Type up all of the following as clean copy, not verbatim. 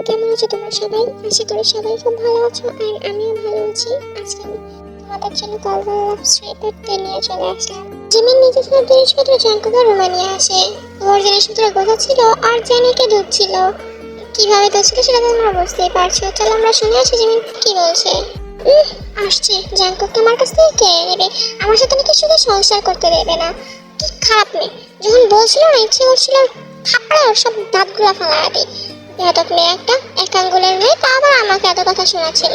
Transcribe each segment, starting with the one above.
কেমন আছো তোমরা সবাই? আশা করি সবাই খুব ভালো আছো আর আমিও ভালো আছি। আজকে আমি তোমাদের জন্য কলকাতা লাভ স্ট্রিটে নিয়ে চলে আসলাম। জিমিন নিজে সব জিনিসপত্র জাঙ্কুকে রুমে নিয়ে আসে। ওর জিনিসপত্র গোছাচ্ছিল আর জেনিকে ধুচ্ছিল। কিভাবে ধুচ্ছিল সেটা তোমরা বুঝতেই পারছো। চলো আমরা শুনে আসি জিমিন কি বলছে। আসছে, জাঙ্কুক তোমার কাছ থেকে কেড়ে নেবে, আমার সাথে নাকি শুধু সংসার করতে দেবে না। কি খারাপ মেয়ে, যখন বলছিল না ইচ্ছে করছিল থাপড়া ওর সব দাঁতগুলো ফালা দিই। বেয়াদব মেয়ে একটা, এক আঙ্গুলের মেয়ে, তা আবার আমাকে এত কথা শোনাচ্ছিল।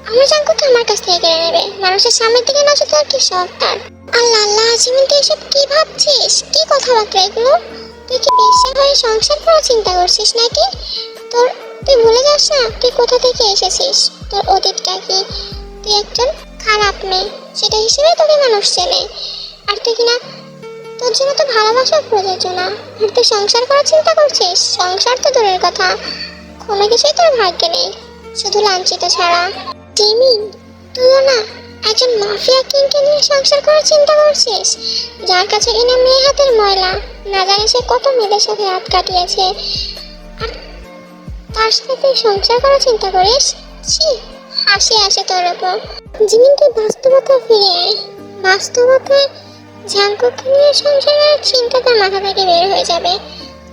আমার জাঙ্কুকে আমার কাছ থেকে কেড়ে নেবে, মানুষের সামনের দিকে না তো আর কি শখ তার। আল্লাহ আল্লাহ, জিমিন তুই এসব কি ভাবছিস? কি কথাবার্তা এগুলো? তুই কি বেশ্যা হয়ে সংসার করার চিন্তা করছিস নাকি? তুই ভুলে যাস না তুই কোথা থেকে এসেছিস, তোর অতীতটা কি। তুই একজন খারাপ মেয়ে, সেটা হিসেবে তোকে মানুষ চেনে। আর তুই কিনা তোর জন্য তো ভালোবাসা প্রযোজ্য না, আর তুই সংসার করার চিন্তা করছিস। সংসার তো দূরের কথা, কোনো কিছুই তোর ভাগ্যে নেই, শুধু লাঞ্ছিত ছাড়া। জিমিন, তুইও না একজন মাফিয়া কিংকে নিয়ে সংসার করার চিন্তা করছিস, যার কাছে কিনা মেয়ে হাতের ময়লা, না জানি সে কত মেয়েদের সাথে রাত কাটিয়েছে, আর তার সাথে তুই সংসার করার চিন্তা করিস? ছি, হাসি আসে তোর ওপর। জিমিন তুই বাস্তবতা ফিরে আয়। বাস্তবতায় জাঙ্কুককে নিয়ে সংসারের চিন্তাটা মাথা থেকে বের হয়ে যাবে।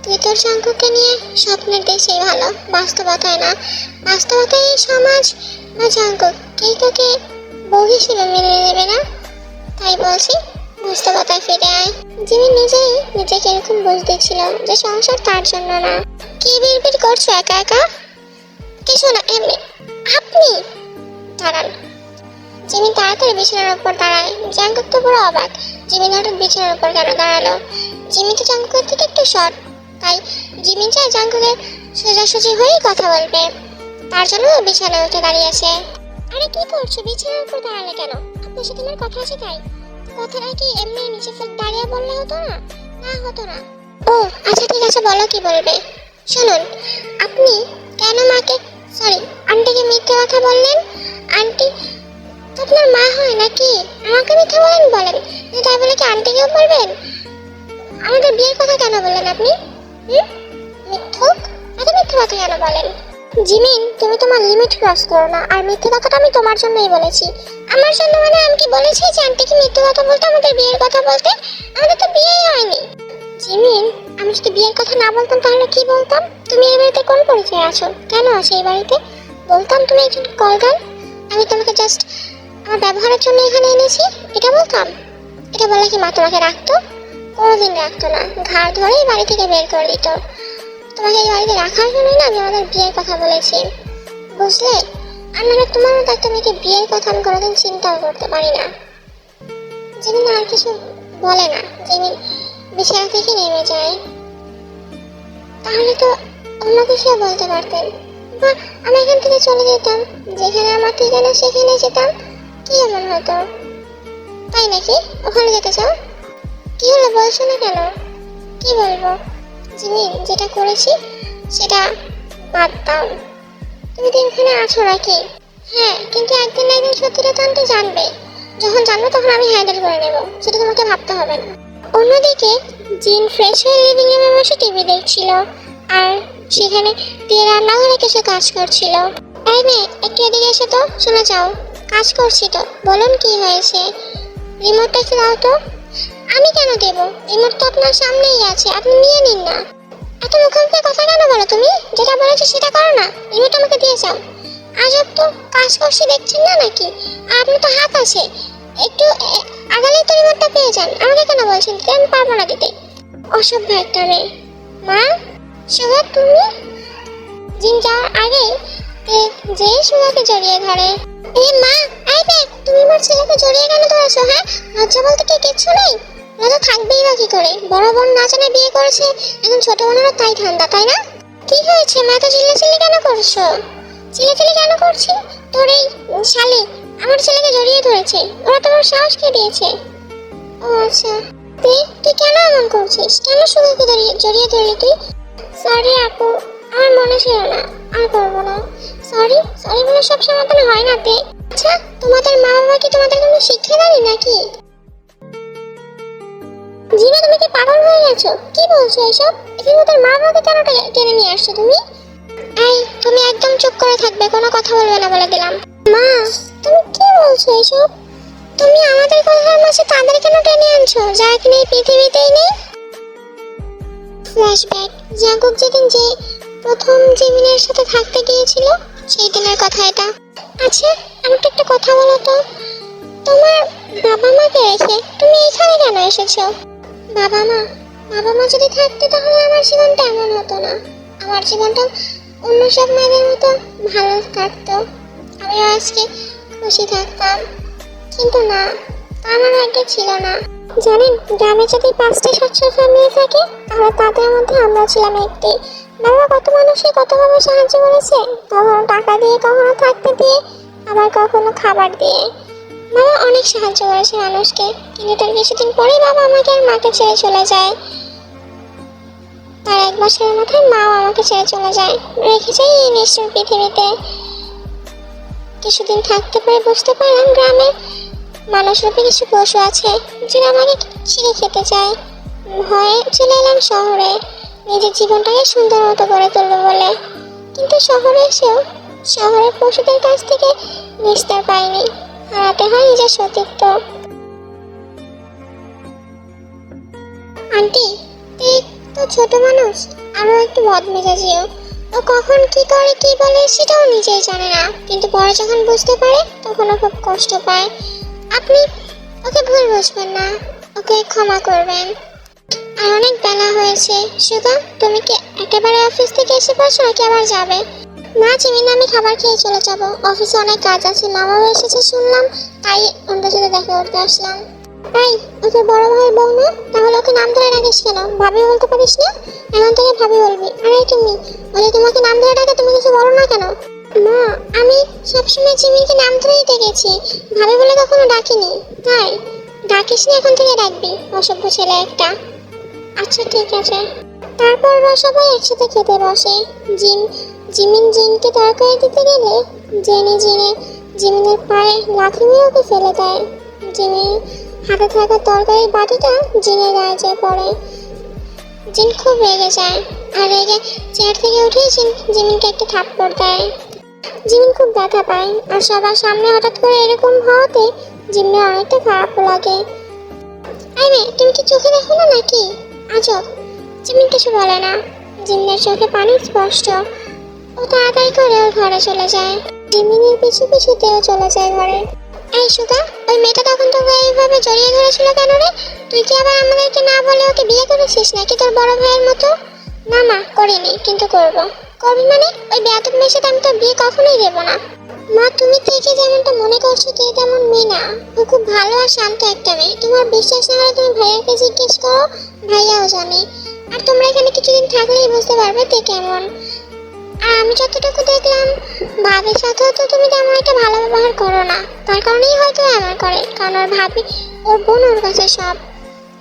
তুই তোর জাঙ্কুককে নিয়ে স্বপ্নের দেশেই ভালো, বাস্তবতায় না। বাস্তবতায় এই সমাজ বা জাঙ্কুক কেউ তোকে বউ হিসেবে মেনে নেবে না। তাই বলছি বাস্তবতায় ফিরে আয়। জিমিন নিজেই নিজেকে এরকম বুঝ দিচ্ছিল যে সংসার তার জন্য না। কি বিড়বিড় করছো একা একা? কিছু না, এমনি। আপনি দাঁড়ান। জিমিন তাড়াতাড়ি বিছানার উপর দাঁড়ায়। জাঙ্কুক তো পুরো অবাক, জিমিন হঠাৎ বিছানার উপর কেন দাঁড়ালো। জিমিন তো জাঙ্কুকের থেকে একটু শর্ট, তাই জিমিন চায় জাঙ্কুকের সোজাসুজি হয়েই কথা বলবে, তার জন্য বিছানায় উঠে দাঁড়িয়েছে। আরে কি করছো, বিছানার উপর দাঁড়ালে কেন? আপনার সাথে আমার কথা আছে তাই। কথাটা কি এমনি নিচে ফেলে দাঁড়িয়ে বললে হতো না? না হতো না। ও আচ্ছা ঠিক আছে, বলো কি বলবে। শুনুন, আপনি কেন মাকে আন্টিকে মিথ্যে কথা বললেন? আন্টি আপনার মা হয় নাকি? আমাকে মিথ্যে বলেন, তাই বলে কি আন্টিকেও বলবেন? আমাদের বিয়ের কথা কেন বললেন আপনি? মিথ্যুক, এত মিথ্যে কথা কেন বলেন? জিমিন, তুমি তোমার লিমিট ক্রস করো না, আর মিথ্যে কথাটা আমি তোমার জন্যই বলেছি। আমার জন্য মানে আমি কি বলেছি যে আন্টিকে মিথ্যে কথা বলতে, আমাদের বিয়ের কথা বলতে? আমাদের তো বিয়েই হয়নি। জিমিন, আমি যদি বিয়ের কথা না বলতাম তাহলে কি বলতাম? তুমি এই বাড়িতে কোন পরিচয়ে আছো, কেন আছো এই বাড়িতে? বলতাম তুমি একজন কলগার্ল, আমি তোমাকে জাস্ট আমার ব্যবহারের জন্য এখানে এনেছি, এটা বলতাম। এটা বলে কি মা তোমাকে রাখতো? কোনোদিন রাখতো না, ঘাড় ধরেই বাড়ি থেকে বের করে দিত। তোমাকে এই বাড়িতে রাখার জন্যই না আমি আমাদের বিয়ের কথা বলেছি, বুঝলে? আর মানে তোমার মতো একটা মেয়েকে বিয়ের কথা আমি কোনোদিন চিন্তাও করতে পারি না। জিমিন আর কিছু বলে না, জিমিন বিছানা থেকে নেমে যায়। তাহলে তো অন্য কিছুও বলতে পারতেন, বা আমি এখান থেকে চলে যেতাম, যেখানে আমার ঠিকানা সেখানে যেতাম, কি এমন হতো? তাই নাকি? ওখানে যেতে চাও? কি হলো, বলছো না কেন? কি বলবো? জিমিন, যেটা করেছি সেটা বাদ দাও। তুমি তো এখানে আছো নাকি? হ্যাঁ, কিন্তু একদিন না একদিন সত্যিটা তো আনতে জানবে। যখন জানবো তখন আমি হ্যান্ডেল করে নেবো, সেটা তোমাকে ভাবতে হবে না। অন্যদিকে জিন ফ্রেশ হয়ে লিভিং রুমে বসে টিভি দেখছিল, আর সেখানে তে রান্নাঘরে কিছু কাজ করছিল। এই মেয়ে, একটু এদিকে এসে তো, শোনা যাও। কাজ করছি তো, বলুন কি হয়েছে? রিমোটটা একটু দাও তো। আমি কেন দেব? রিমোট তো আপনার সামনেই আছে, আপনি নিয়ে নিন না। এত মুখোমুখি কথা কেন বলো তুমি? যেটা বলেছি সেটা করো না, রিমোট আমাকে দিয়ে যাও। আজব তো, কাজ করছি দেখছেন না নাকি? আর আপনার তো হাত আছে, একটু আগালেই তো রিমোটটা পেয়ে যান। আমাকে কেন বলছেন আমি পারবো না দিতে? অসভ্য একটা মেয়ে। মা, সুগা তুমি? জিন যাওয়ার আগে যে সুগাকে জড়িয়ে ধরে। এ মা, এই দেখ, তুমি আমার ছেলেকে জড়িয়ে কেন ধরেছো? হ্যাঁ, লজ্জা বলতে কি কিচ্ছু নেই? লজ্জা থাকবেই বা কি করে? বড় বোন না জানে বিয়ে করেছে, এখন ছোট বোনেরও তাই ঠান্ডা, তাই না? কি হয়েছে মা, তো চিল্লাচিল্লি কেন করছো? চিল্লাচিল্লি কেন করছি? তোর এই শালি আমার ছেলেকে জড়িয়ে ধরেছে, ওরা তোমার সাহস কে দিয়েছে? ও আচ্ছা, তুই কেন এমন করছিস? কেন সুগাকে জড়িয়ে ধরলি তুই? সরি আপু, আমার মনে ছিল না, আর করবো না। সরি বলে সব সমাধান হয় না তে। আচ্ছা, তোমাদের মা বাবা কি তোমাদের কোনো শিক্ষা দেয়নি নাকি? জিনা, তুমি কি পাগল হয়ে গেছো? কি বলছো এসব? এখানে ওদের মা বাবাকে কেন টেনে নিয়ে আসছো তুমি? এই করে থাকবে, কোনো কথা বলবে না বলে দিলাম। মা, তুমি কি বলছো এসব? তুমি আমাদের কথার মাঝে তাদের কেন টেনে আনছো, যারা কিনা এই পৃথিবীতেই নেই? ফ্ল্যাশব্যাক। জাঙ্কুক যেদিন যে প্রথম জিমিনের সাথে থাকতে গিয়েছিল সেই দিনের কথা এটা। আচ্ছা, আমাকে একটা কথা বলো তো, তোমার বাবা মাকে রেখে তুমি এখানে কেন এসেছো? বাবা মা যদি থাকতো তাহলে আমার জীবনটা এমন হতো না। আমার জীবনটা অন্য সব মেয়েদের মতো ভালো কাটতো, আমিও আজকে খুশি থাকতাম। কিন্তু না, আমার আগে ছিল না। জানেন, গ্রামে যদি 5টি সচ্ছল ফ্যামিলি থাকে তাহলে তাদের মধ্যে আমরা ছিলাম একটি। বাবা কত মানুষকে কতভাবে সাহায্য করেছে, কখনো টাকা দিয়ে, কখনো থাকতে দিয়ে, আবার কখনো খাবার দিয়ে। বাবা অনেক সাহায্য করেছে মানুষকে, কিন্তু তার কিছুদিন পরেই বাবা আমাকে আর মাকে ছেড়ে চলে যায়। তার 1 বছরের মাথায় মাও আমাকে ছেড়ে চলে যায়, রেখে যায় এই নিষ্ঠুর পৃথিবীতে। কিছুদিন থাকতে পরে বুঝতে পারলাম গ্রামে মানুষরূপী কিছু পশু আছে যারা আমাকে ছিঁড়ে খেতে চায়। ভয়ে চলে এলাম শহরে, নিজের জীবনটাকে সুন্দর মতো করে তুলবো বলে। কিন্তু শহরে এসেও শহরের পশুদের কাছ থেকে নিস্তার পাইনি, হারাতে হয় নিজের সতীত্ব। আন্টি, তুই তো ছোট মানুষ, আরো একটু বদমেজাজিও। ও কখন কি করে কি বলে সেটাও নিজেই জানে না, কিন্তু পরে যখন বুঝতে পারে তখন ও খুব কষ্ট পায়। আপনি ওকে ভুল বুঝবেন না, ওকে ক্ষমা করবেন। আর অনেক বেলা হয়েছে। সুগা, তুমি কি একেবারে অফিস থেকে এসে পড়ছো নাকি আবার যাবে? না চিমিন, আমি খাবার খেয়ে চলে যাব, অফিসে অনেক কাজ আছে। মামাও এসেছে শুনলাম, তাই ওদের সাথে দেখা করতে আসলাম। এই, ওকে বড় ভাই বল না, তাহলে ওকে নাম ধরে ডাকিস কেন? ভাবি বলতে পারিস না? এখন থেকে ভাবি বলবি। আরে তুমি, ওই যে তোমাকে নাম ধরে ডাকে, তুমি কিছু বলো না কেন? মা, আমি সবসময় জিমিনকে নাম ধরেই ডেকেছি, ভাবি বলে কখনো ডাকিনি। তাই ডাকিস না, এখন থেকে ডাকবি, অসভ্য ছেলে একটা। আচ্ছা ঠিক আছে। তারপর ওরা সবাই একসাথে খেতে বসে। জিমিন জিনকে তরকারি দিতে গেলে জিমিনের পায়ে লাথি মেরে ওকে ফেলে দেয়। জিমিন হাতে থাকা তরকারির বাটিটা জিনের গায়ে যেয়ে পড়ে। জিন খুব রেগে যায়, আর রেগে চেয়ার থেকে উঠে জিমিনকে একটা থাপ্পড় দেয়। জিমিন খুব ব্যথা পায়, আর সবার সামনে হঠাৎ করে এরকম হওয়াতে জিমিনের অনেকটা খারাপও লাগে। আই মেয়ে, তুমি কি চোখে দেখো না নাকি? আজব। জিমিন কিছু বলে না, জিমিনের চোখে পানি স্পষ্ট। ও তাড়াতাড়ি করে ওর ঘরে চলে যায়। জিমিনের পিছু পিছু তেও চলে যায় ঘরে। এই সুগা, ওই মেয়েটা তখন তোকে এইভাবে জড়িয়ে ধরেছিল কেন রে? তুই কি আবার আমাদেরকে না বলে ওকে বিয়ে করেছিস নাকি তোর বড় ভাইয়ের মতো? না মা, করিনি, কিন্তু করব। করবি মানে? ওই বেয়াদব মেয়ের সাথে আমি তো বিয়ে কখনোই দেবো না। মা, তুমি থেকে যেমনটা মনে করছো কে তেমন মেয়ে না, ও খুব ভালো আর শান্ত একটা মেয়ে। তোমার বিশ্বাস না হলে তুমি ভাইয়াকে জিজ্ঞেস করো, ভাইয়াও জানে। আর তোমরা এখানে কিছুদিন থাকলেই বুঝতে পারবে তে কেমন। আর আমি যতটুকু দেখলাম, ভাবির সাথেও তো তুমি তেমন একটা ভালো ব্যবহার করো না, তার কারণেই হয়তো এমন করে। কারণ ওর ভাবি, ওর বোন ওর কাছে সব।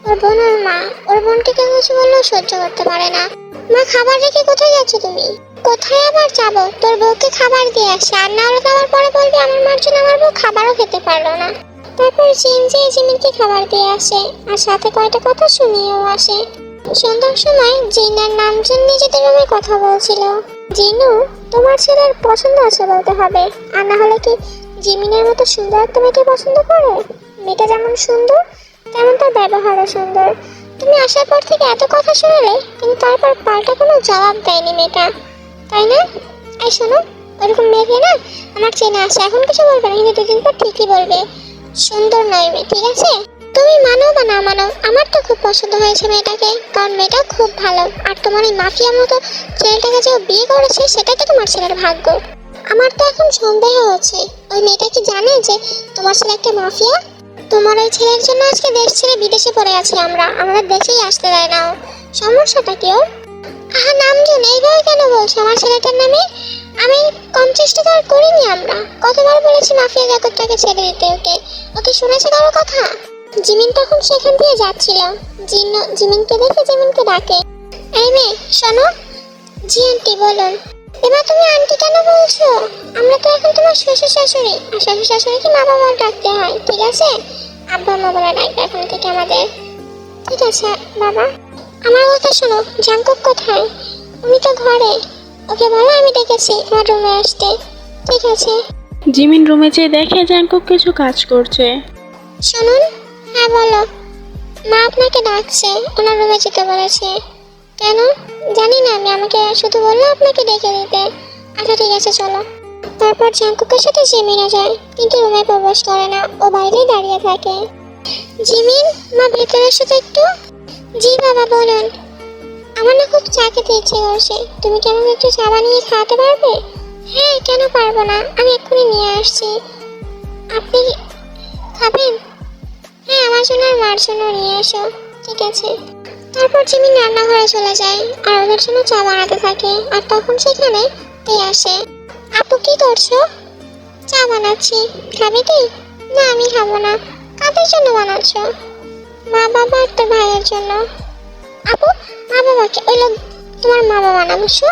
ওর বোন ওর মা, ওর বোনকে কেউ কিছু বললেও সহ্য করতে পারে না। মা, খাবার রেখে কোথায় যাচ্ছ তুমি? কোথায় আবার যাবো? তোর বউকে খাবার দিয়ে আসে, আর না হলে খাবার পরে বলবি আমার মার জন্য আমার বউ খাবারও খেতে পারলো না। তারপর জিমিনকে খাবার দিয়ে আসে, আর সাথে কয়টা কথা শুনিয়েও আসে। সন্ধ্যার সময় জিনার নামজন নিজেদের রুমে কথা বলছিল। জিনু, তোমার ছেলের পছন্দ আছে বলতে হবে, আর না হলে কি জিমিনের মতো সুন্দর একটা মেয়েকে পছন্দ করে? মেয়েটা যেমন সুন্দর তেমন তার ব্যবহারও সুন্দর। তুমি আসার পর থেকে এত কথা শুনলে, কিন্তু তারপর পাল্টা কোনো জবাব দেয়নি মেয়েটা, তাই না? এই শোনো, ওরকম মেয়েকে না আমার চেনা আছে, এখন কিছু বলবে না, কিন্তু 2 দিন পর ঠিকই বলবে সুন্দর নয় মেয়ে, ঠিক আছে? তুমি মানো বা না মানো, আমার তো খুব পছন্দ হয়েছে মেয়েটাকে, কারণ মেয়েটা খুব ভালো। আর তোমার এই মাফিয়ার মতো ছেলেটাকে যে বিয়ে করেছে সেটাই তো তোমার ছেলের ভাগ্য। আমার তো এখন সন্দেহ হচ্ছে, ওই মেয়েটা কি জানে যে তোমার ছেলে একটা মাফিয়া? তোমার ওই ছেলের জন্য আজকে দেশ ছেড়ে বিদেশে পড়ে আছি আমরা, আমাদের দেশেই আসতে দেয় না ও। সমস্যাটা কি ওর? আহা নামজন, এইভাবে কেন বলছো আমার ছেলেটার নামে? আমি কম চেষ্টা তো আর করিনি। আমরা কতবার বলেছি মাফিয়া জগৎটাকে ছেড়ে দিতে ওকে, ওকে শুনেছে কারো কথা? জিমিন তখন সেখান দিয়ে যাচ্ছিল, জিমিনকে দেখে জিমিনকে ডাকে, এই মেয়ে শোনো। জি আন্টি, বলুন। এবার তুমি আন্টি কেন বলছো? আমরা তো এখন তোমার শ্বশুর শাশুড়ি, আর শ্বশুর শাশুড়িকে মা বাবা ডাকতে হয়, ঠিক আছে? আব্বা মা বলে ডাকবে এখন থেকে আমাদের। ঠিক আছে বাবা। আমার কথা শোনো, জাঙ্কুক কোথায়? উনি তো ঘরে। ওকে বলো আমি ডেকেছি আমার রুমে আসতে। ঠিক আছে। জিমিন রুমে যেয়ে দেখে জাঙ্কুক কিছু কাজ করছে। শুনুন। হ্যাঁ বলো। মা আপনাকে ডাকছে, ওনার রুমে যেতে বলেছে। কেন? জানি না আমি, আমাকে শুধু বললো আপনাকে ডেকে দিতে। আচ্ছা ঠিক আছে চলো। তারপর জাঙ্কুকের সাথে জিমিনও যায়, কিন্তু রুমে প্রবেশ করে না, ও বাইরেই দাঁড়িয়ে থাকে। জিমিন, মা ভেতরে এসো তো একটু। জি বাবা বলুন। আমার না খুব চা খেতে ইচ্ছে করছে, তুমি কি আমাকে একটু চা বানিয়ে খাওয়াতে পারবে? হ্যাঁ কেন পারবো না, আমি এক্ষুনি নিয়ে আসছি। আপনি খাবেন? হ্যাঁ আমার জন্য আর মার জন্য নিয়ে এসো। ঠিক আছে। তারপর জিমিন রান্নাঘরে চলে যায় আর ওদের জন্য চা বানাতে থাকে, আর তখন সেখানে তে আসে। আপু কি করছো? চা বানাচ্ছি। খাবি তুই? না আমি খাবো না। কাদের জন্য বানাচ্ছ? মা বাবা আর তোর ভাইয়ের জন্য। আপু, মা বাবাকে? ওই লোক তোমার মা বাবা না বুঝছো?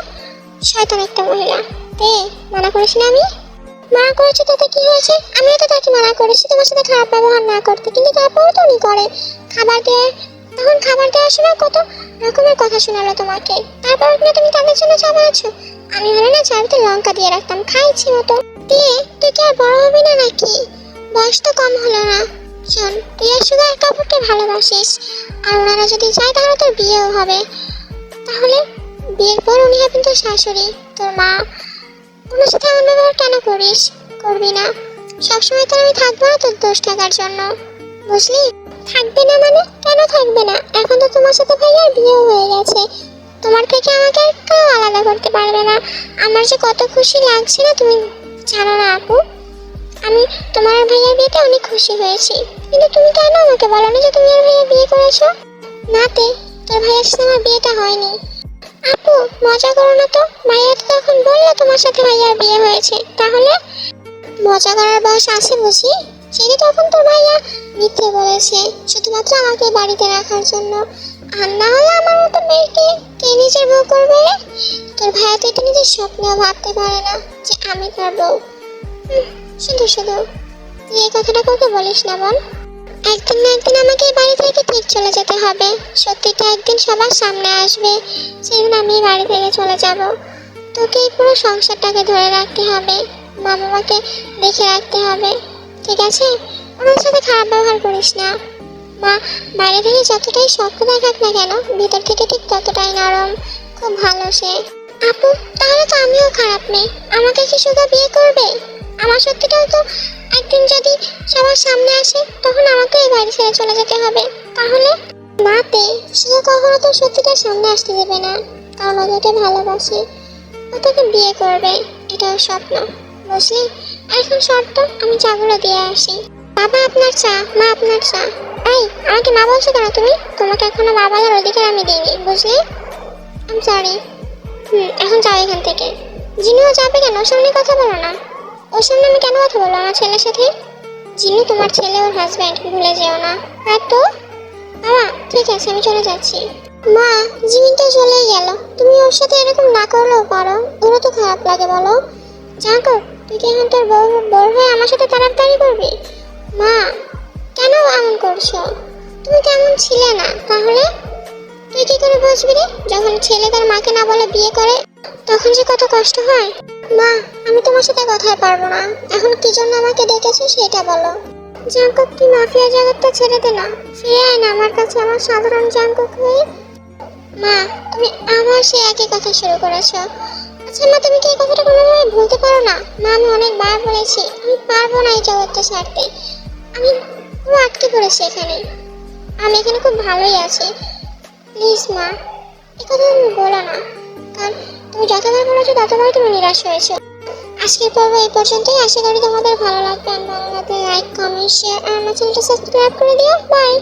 শয়তান একটা মহিলা। তে মানা করিস না আমি? মানা করেছে তাতে কি হয়েছে? আমিও তো তাকে মানা করেছি তোমার সাথে খারাপ ব্যবহার না করতে, কিন্তু তারপরেও তো উনি করে। খাবার দেয়, তখন খাবার দেওয়ার সময় কত রকমের কথা শোনালো তোমাকে, তারপর না তুমি তাদের জন্য চা বানাচ্ছ। আমি হলে না চাবিতে লঙ্কা দিয়ে রাখতাম, খাইছি মতো। দিয়ে তুই কি আর বড় হবি না নাকি? বয়স তো কম হলো না। শোন, তুই আর শুধু এক কাপড়কে ভালোবাসিস, আর ওনারা যদি চায় তাহলে তোর বিয়েও হবে। তাহলে বিয়ের পর উনি হবেন তোর শাশুড়ি, তোর মা। ওনার সাথে এমন ব্যবহার কেন করিস? করবি না। সবসময় তো আমি থাকবো না তোর দোষ টাকার জন্য, বুঝলি? থাকবে না মানে? কেন থাকবে না? এখন তো তোমার সাথে ভাইয়ার বিয়েও হয়ে গেছে, তোমার থেকে আমাকে আর কেউ আলাদা করতে পারবে না। আমার যে কত খুশি লাগছে না তুমি জানো না আপু। আমি তোমার আর ভাইয়ার বিয়েতে অনেক খুশি হয়েছি, কিন্তু তুমি কেন আমাকে বলো না যে তুমি আর ভাইয়া বিয়ে করেছো? নাতে, তোর ভাইয়ের সাথে আমার বিয়েটা হয়নি। আপু মজা করো না তো, ভাইয়া তো তখন বললো তোমার সাথে ভাইয়ার বিয়ে হয়েছে, তাহলে মজা করার বয়স আছে বুঝি? সেটা তখন তোর ভাইয়া মিথ্যে বলেছে শুধুমাত্র আমাকে বাড়িতে রাখার জন্য। আর না হলে আমার মতো মেয়েকে কে নিজের বউ করবে রে? তোর ভাইয়া তো এটা নিজের স্বপ্নেও ভাবতে পারে না যে আমি তার বউ। শুধু শুধু তুই এই কথাটা কাউকে বলিস না বোন। একদিন না একদিন আমাকে এই বাড়ি থেকে ঠিক চলে যেতে হবে, সত্যিটা একদিন সবার সামনে আসবে, সেদিন আমি এই বাড়ি থেকে চলে যাব। তোকে এই পুরো সংসারটাকে ধরে রাখতে হবে, মা বাবাকে দেখে রাখতে হবে, ঠিক আছে? ওনার সাথে খারাপ ব্যবহার করিস না। মা বাইরে থেকে যতটাই শক্ত দেখাক না কেন, ভিতর থেকে ঠিক ততটাই নরম, খুব ভালো সে। আপু তাহলে তো আমিও খারাপ মেয়ে, আমাকে কি শুধু বিয়ে করবে? আমার সত্যিটাও তো একদিন যদি সবার সামনে আসে তখন আমাকে এই বাড়ি ছেড়ে চলে যেতে হবে। তাহলে নাতে শুধু কখনো তো সত্যিটার সামনে আসতে দেবে না, কারণ ও তোকে ভালোবাসে, ও তোকে বিয়ে করবে, এটাও স্বপ্ন, বুঝলি? এখন শর্ত, আমি চাগুলো দিয়ে আসি। বাবা আপনার চা, মা আপনার চা। এই আমাকে মা বলছো কেন তুমি? তোমাকে এখনো মা বলার অধিকার আমি দিইনি, বুঝলি? আমি সরি। এখন যাও এখান থেকে। জিনুও যাবে কেন? ওর সামনে কথা বলো না। ওর সামনে আমি কেন কথা বলবো আমার ছেলের সাথে? জিনু তোমার ছেলে, ওর হাজব্যান্ড, ভুলে যেও না। হ্যাঁ তো বাবা ঠিক আছে আমি চলে যাচ্ছি। মা জিমিন তো চলেই গেল, তুমি ওর সাথে এরকম না করলেও পারো, ওরও তো খারাপ লাগে বলো। জাগো, তুই কি এখন তোর বড় হয়ে আমার সাথে তাড়াতাড়ি করবি? মা কেন এমন করছো? তুমি তো এমন ছিলে না, তাহলে তুই কি করে বুঝবি রে? যখন ছেলে তার মাকে না বলে বিয়ে করে তখন যে কত কষ্ট হয়। মা আমি তোমার সাথে কথাই পারবো না, এখন কি জন্য আমাকে ডেকেছো সেটা বলো। জাঙ্কুক তুই মাফিয়া জগৎটা ছেড়ে দে না, ফিরে আয় না আমার কাছে আমার সাধারণ জাঙ্কুক হয়ে। মা তুমি আবার সেই একই কথা শুরু করেছো। আচ্ছা মা তুমি কি এই কথাটা কোনোভাবে ভুলতে পারো না? মা আমি অনেকবার বলেছি আমি পারবো না এই জগৎটা ছাড়তে, আমি পুরো আটকে পড়েছি এখানে, আমি এখানে খুব ভালোই আছি। প্লিজ মা এই কথা তুমি বলো না, কারণ তুমি যতবার বলেছো ততবার তুমি নিরাশ হয়েছো। আজকের পর্ব এই পর্যন্তই, আশা করি তোমাদের ভালো লাগবে। আর ভালো লাগলে লাইক কমেন্ট শেয়ার আর আমার চ্যানেলটা সাবস্ক্রাইব করে দিও। বাই।